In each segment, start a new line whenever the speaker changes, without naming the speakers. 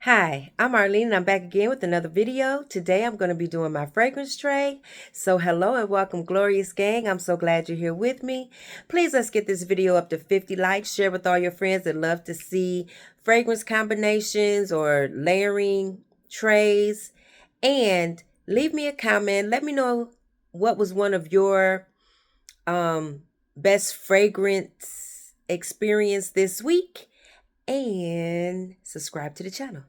Hi, I'm Arlene and I'm back again with another video. Today I'm going to be doing my fragrance tray. So hello and welcome, glorious gang. I'm so glad you're here with me. Please let's get this video up to 50 likes. Share with all your friends that love to see fragrance combinations or layering trays. And leave me a comment. Let me know what was one of your best fragrance experience this week. And subscribe to the channel.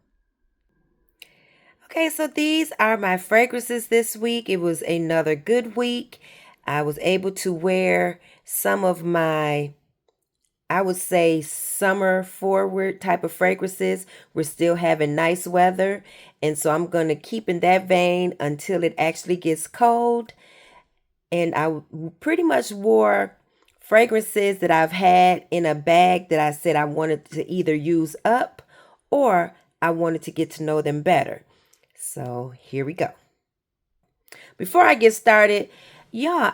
Okay, so these are my fragrances this week. It was another good week. I was able to wear some of my, I would say, summer forward type of fragrances. We're still having nice weather, and so I'm going to keep in that vein until it actually gets cold. And I pretty much wore fragrances that I've had in a bag that I said I wanted to either use up or I wanted to get to know them better. So here we go. Before I get started, y'all,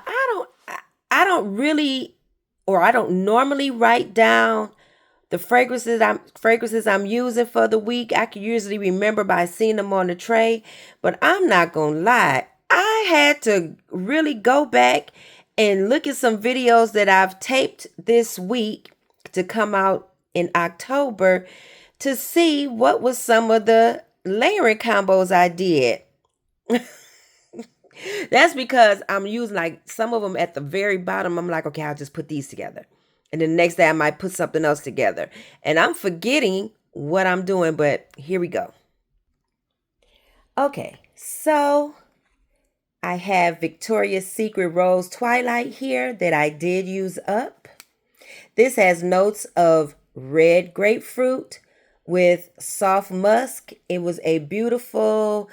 I don't really, or I don't normally write down the fragrances I'm using for the week. I can usually remember by seeing them on the tray, but I'm not gonna lie. I had to really go back and look at some videos that I've taped this week to come out in October to see what was some of the layering combos I did. That's because I'm using like some of them at the very bottom. I'm like, okay, I'll just put these together. And then the next day I might put something else together. And I'm forgetting what I'm doing, but here we go. Okay, so I have Victoria's Secret Rose Twilight here that I did use up. This has notes of red grapefruit with soft musk. It was a beautiful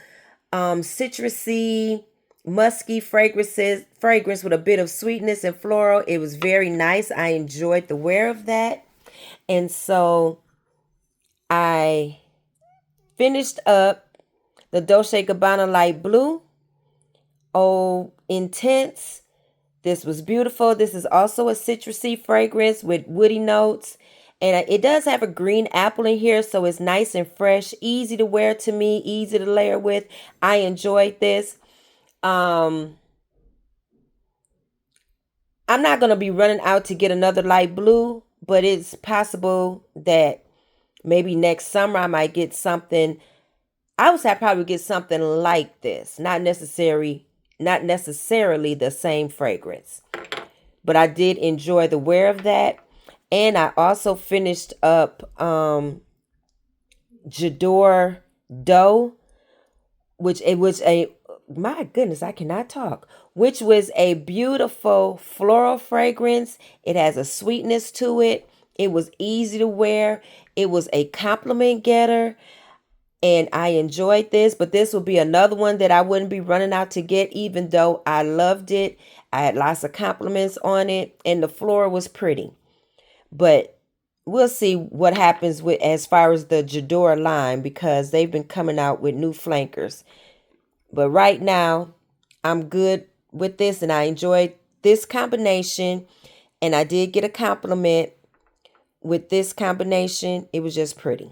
citrusy, musky fragrance with a bit of sweetness and floral. It was very nice. I enjoyed the wear of that. And so I finished up the Dolce & Gabbana Light Blue. Oh, Intense. This was beautiful. This is also a citrusy fragrance with woody notes. And it does have a green apple in here, so it's nice and fresh, easy to wear to me, easy to layer with. I enjoyed this. I'm not going to be running out to get another light blue, but it's possible that maybe next summer I might get something. I would say I probably get something like this, not necessarily the same fragrance. But I did enjoy the wear of that. And I also finished up J'adore Dough, which my goodness, I cannot talk, which was a beautiful floral fragrance. It has a sweetness to it. It was easy to wear. It was a compliment getter. And I enjoyed this, but this will be another one that I wouldn't be running out to get, even though I loved it. I had lots of compliments on it, and the floral was pretty. But we'll see what happens with as far as the J'adore line, because they've been coming out with new flankers. But right now, I'm good with this, and I enjoyed this combination. And I did get a compliment with this combination. It was just pretty.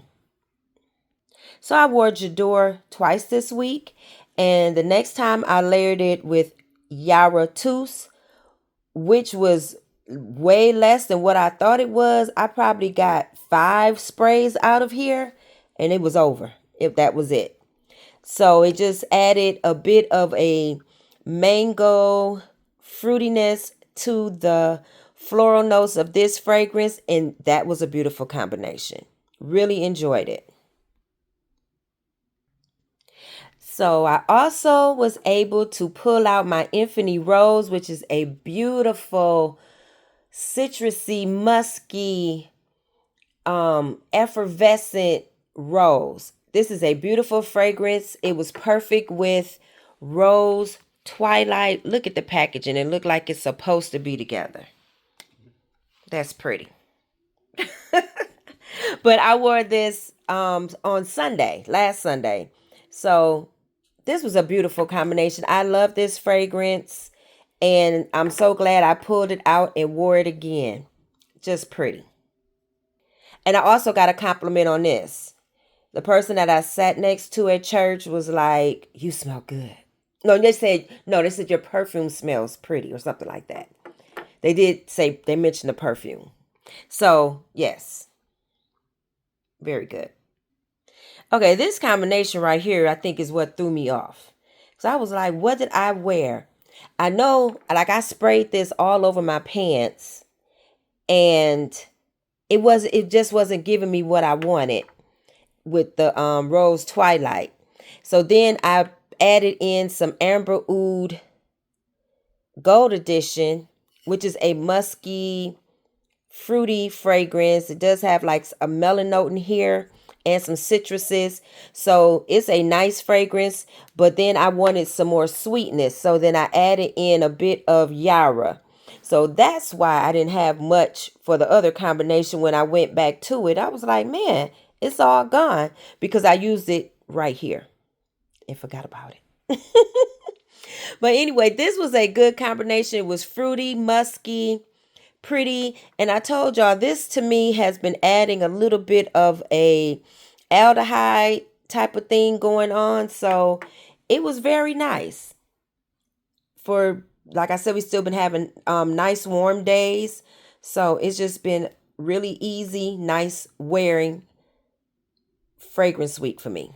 So I wore J'adore twice this week. And the next time I layered it with Yara Tous, which was way less than what I thought it was. I probably got 5 sprays out of here and it was over. If that was it. So it just added a bit of a mango fruitiness to the floral notes of this fragrance, and that was a beautiful combination. Really enjoyed it. So I also was able to pull out my Infinity Rose, which is a beautiful citrusy, musky, effervescent rose. This is a beautiful fragrance. It was perfect with Rose Twilight. Look at the packaging. It looked like it's supposed to be together. That's pretty. But I wore this on Sunday, last Sunday. So this was a beautiful combination. I love this fragrance. And I'm so glad I pulled it out and wore it again. Just pretty. And I also got a compliment on this. The person that I sat next to at church was like, "You smell good." No, they said, no, they said your perfume smells pretty or something like that. They did say, they mentioned the perfume. So, yes, very good. Okay, this combination right here, I think, is what threw me off. So I was like, what did I wear? I know, like, I sprayed this all over my pants, and it just wasn't giving me what I wanted with the Rose Twilight. So then I added in some Amber Oud Gold Edition, which is a musky, fruity fragrance. It does have like a melon note in here and some citruses. So it's a nice fragrance, but then I wanted some more sweetness. So then I added in a bit of Yara. So that's why I didn't have much for the other combination when I went back to it. I was like, man, it's all gone because I used it right here and forgot about it. But anyway, this was a good combination. It was fruity, musky, pretty, and I told y'all this to me has been adding a little bit of a aldehyde type of thing going on. So it was very nice. For, like I said, we still been having nice warm days. So it's just been really easy, nice wearing fragrance week for me.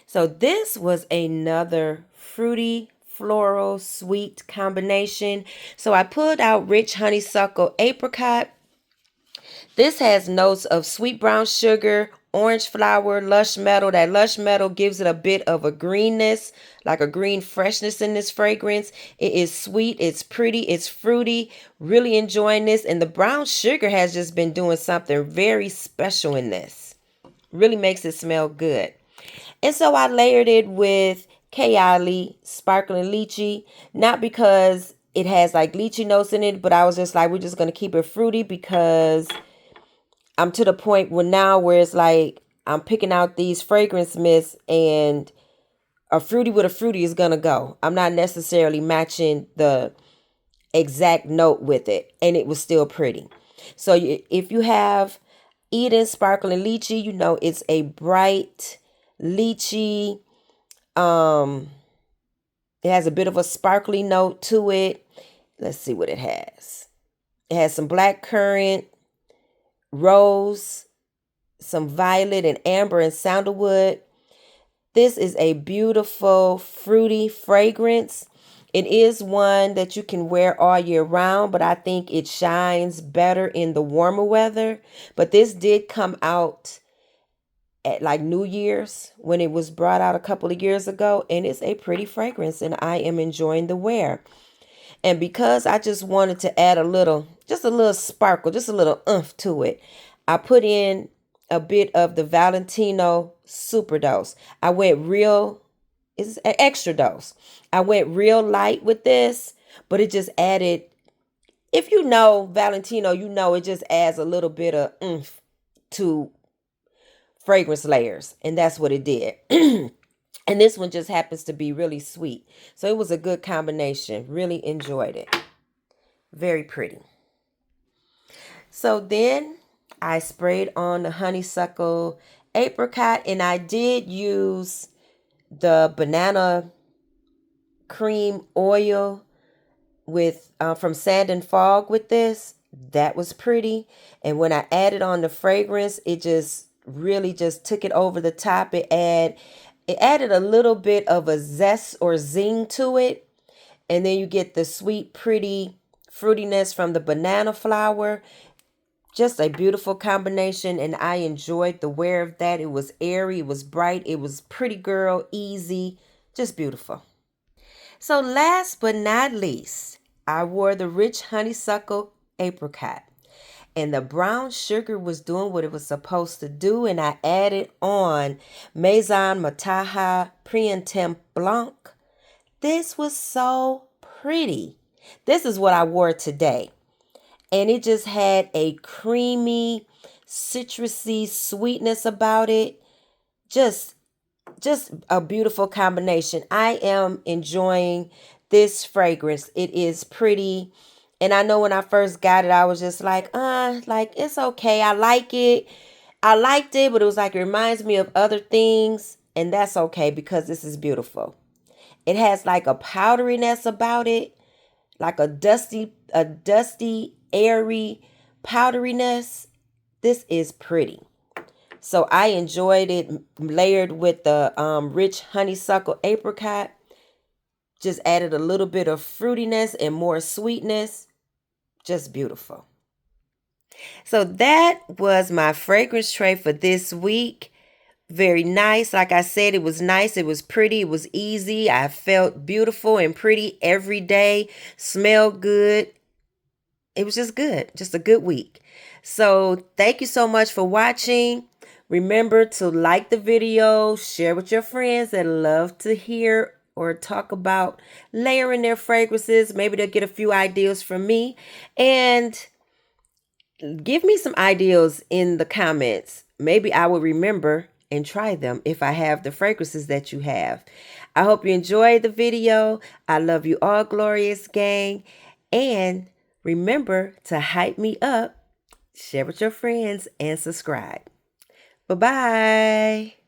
So this was another fruity, floral, sweet combination. So I pulled out Rich Honeysuckle Apricot. This has notes of sweet brown sugar, orange flower, lush metal. That lush metal gives it a bit of a greenness, like a green freshness in this fragrance. It is sweet, it's pretty, it's fruity. Really enjoying this. And the brown sugar has just been doing something very special in this. Really makes it smell good. And so I layered it with Kayali Sparkling Lychee, not because it has like lychee notes in it, but I was just like, we're just going to keep it fruity because I'm to the point where now where it's like I'm picking out these fragrance mists and a fruity with a fruity is going to go. I'm not necessarily matching the exact note with it, and it was still pretty. So if you have Eden Sparkling Lychee, you know it's a bright lychee. It has a bit of a sparkly note to it. Let's see what it has. It has some black currant, rose, some violet and amber and sandalwood. This is a beautiful fruity fragrance. It is one that you can wear all year round, but I think it shines better in the warmer weather. But this did come out at like New Year's when it was brought out a couple of years ago, and it's a pretty fragrance and I am enjoying the wear. And because I just wanted to add just a little sparkle, just a little oomph to it, I put in a bit of the Valentino Super Dose. I went real, it's an extra dose. I went real light with this, but it just added, if you know Valentino, you know it just adds a little bit of oomph to fragrance layers, and that's what it did. And this one just happens to be really sweet. So it was a good combination. Really enjoyed it. Very pretty. So then I sprayed on the honeysuckle apricot, and I did use the banana cream oil with from Sand and Fog with this. That was pretty. And when I added on the fragrance, it just really just took it over the top. It added a little bit of a zest or zing to it. And then you get the sweet, pretty fruitiness from the banana flower. Just a beautiful combination, and I enjoyed the wear of that. It was airy, it was bright, it was pretty girl, easy, just beautiful. So last but not least, I wore the Rich Honeysuckle Apricot. And the brown sugar was doing what it was supposed to do, and I added on Maison Mataha Printemps Blanc. This was so pretty. This is what I wore today. And it just had a creamy, citrusy sweetness about it. Just a beautiful combination. I am enjoying this fragrance. It is pretty. And I know when I first got it, I was just like it's okay. I like it. I liked it, but it was like it reminds me of other things, and that's okay because this is beautiful. It has like a powderiness about it, like a dusty, airy powderiness. This is pretty. So I enjoyed it layered with the rich honeysuckle apricot. Just added a little bit of fruitiness and more sweetness. Just beautiful. So that was my fragrance tray for this week. Very nice. Like I said, it was nice. It was pretty. It was easy. I felt beautiful and pretty every day. Smelled good. It was just good. Just a good week. So thank you so much for watching. Remember to like the video, share with your friends that love to hear or talk about layering their fragrances. Maybe they'll get a few ideas from me. And give me some ideas in the comments. Maybe I will remember and try them if I have the fragrances that you have. I hope you enjoyed the video. I love you all, glorious gang. And remember to hype me up, share with your friends, and subscribe. Bye-bye.